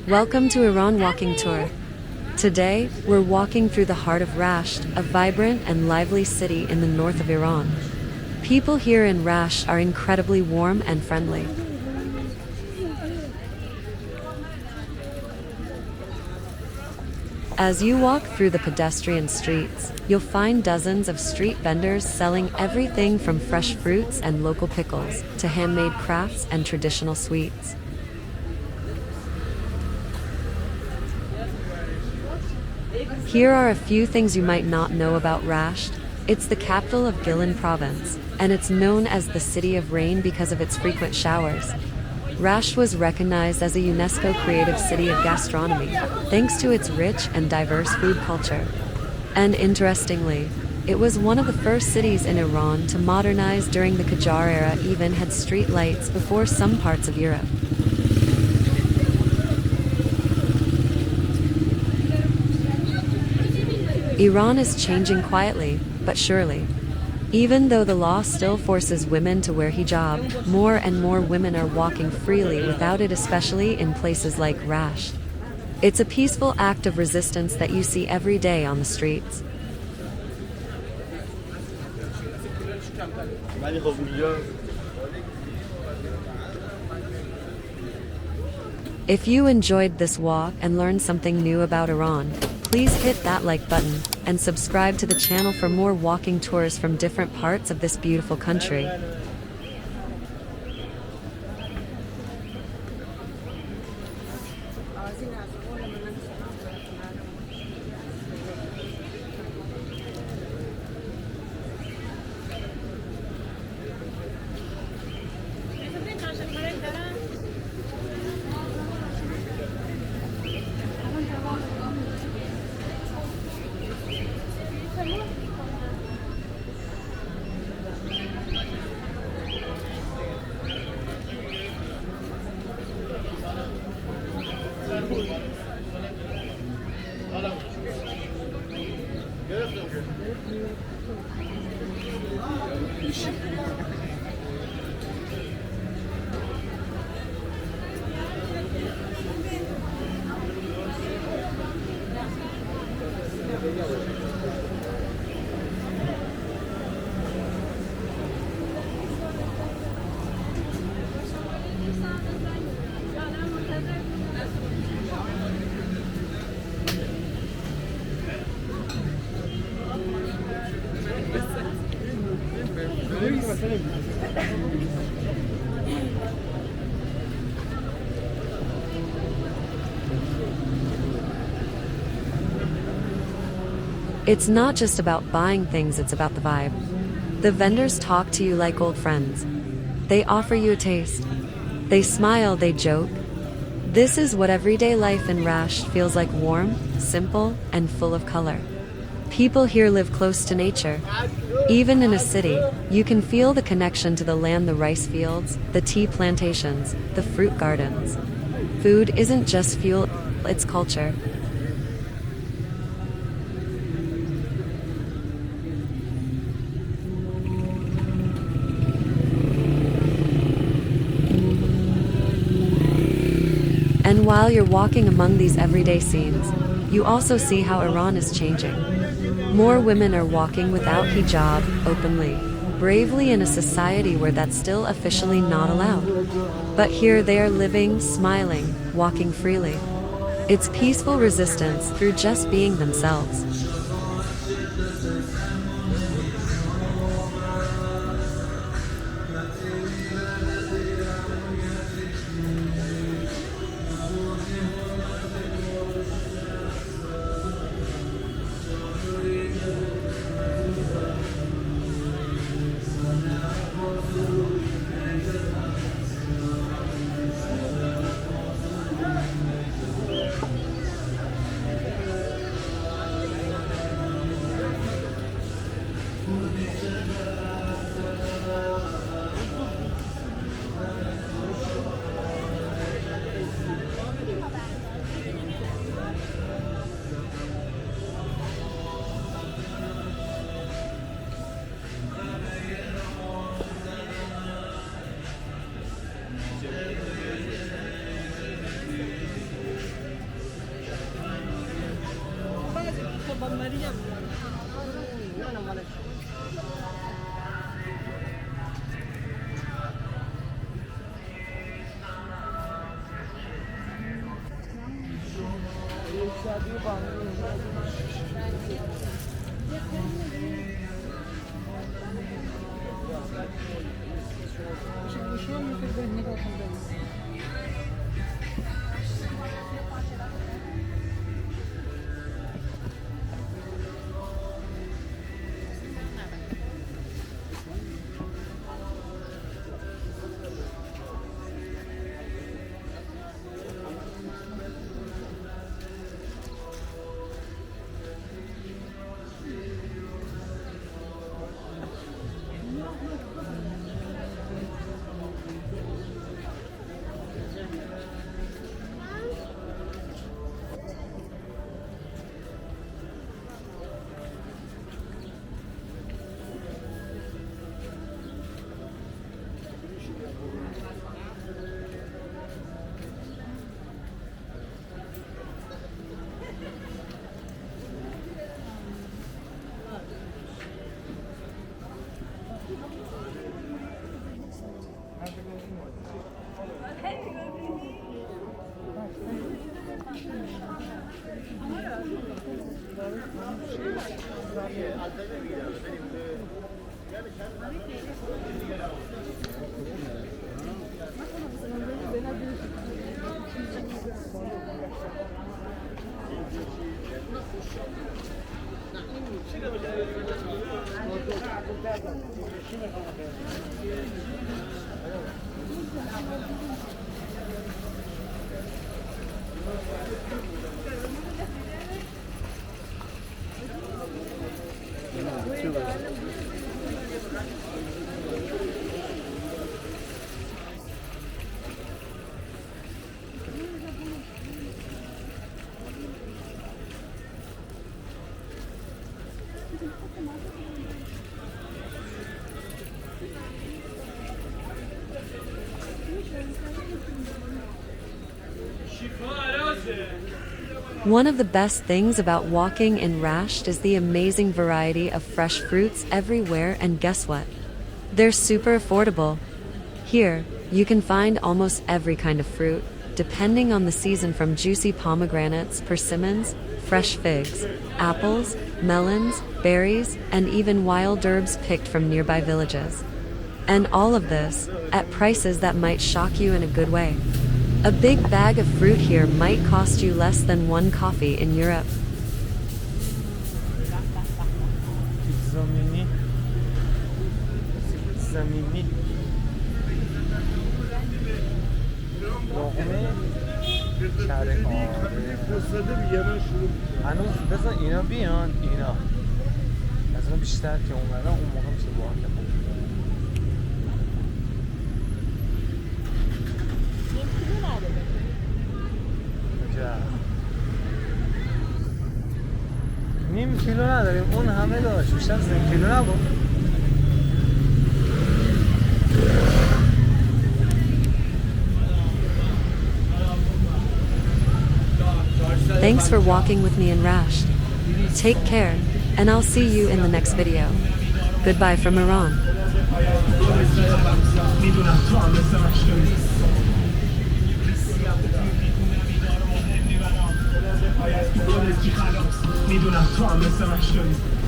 Welcome to Iran Walking Tour. Today, we're walking through the heart of Rasht, a vibrant and lively city in the north of Iran. People here in Rasht are incredibly warm and friendly. As you walk through the pedestrian streets, you'll find dozens of street vendors selling everything from fresh fruits and local pickles to handmade crafts and traditional sweets. Here are a few things you might not know about Rasht. It's the capital of Gilan province, and it's known as the City of Rain because of its frequent showers. Rasht was recognized as a UNESCO Creative City of Gastronomy, thanks to its rich and diverse food culture. And interestingly, it was one of the first cities in Iran to modernize during the Qajar era, even had street lights before some parts of Europe. Iran is changing quietly, but surely. Even though the law still forces women to wear hijab, more and more women are walking freely without it, especially in places like Rasht. It's a peaceful act of resistance that you see every day on the streets. If you enjoyed this walk and learned something new about Iran, please hit that like button and subscribe to the channel for more walking tours from different parts of this beautiful country. It's not just about buying things, it's about the vibe. The vendors talk to you like old friends. They offer you a taste. They smile, they joke. This is what everyday life in Rasht feels like: warm, simple, and full of color. People here live close to nature. Even in a city, you can feel the connection to the land, the rice fields, the tea plantations, the fruit gardens. Food isn't just fuel, it's culture. And while you're walking among these everyday scenes, you also see how Iran is changing. More women are walking without hijab, openly, bravely, in a society where that's still officially not allowed. But here they are living, smiling, walking freely. It's peaceful resistance through just being themselves. One of the best things about walking in Rasht is the amazing variety of fresh fruits everywhere, and guess what? They're super affordable. Here, you can find almost every kind of fruit, depending on the season, from juicy pomegranates, persimmons, fresh figs, apples, melons, berries, and even wild herbs picked from nearby villages. And all of this, at prices that might shock you in a good way. A big bag of fruit here might cost you less than one coffee in Europe. هنوز بذار اینا بیان، اینا از اون بیشتر که اومدن اون موقع میشه باید نیم کیلو نداریم، اون همه داشت، بیشتر از نیم کیلو نبود. Thanks for walking with me in Rasht. Take care, and I'll see you in the next video. Goodbye from Iran. میدونم تو هم مثل من شدی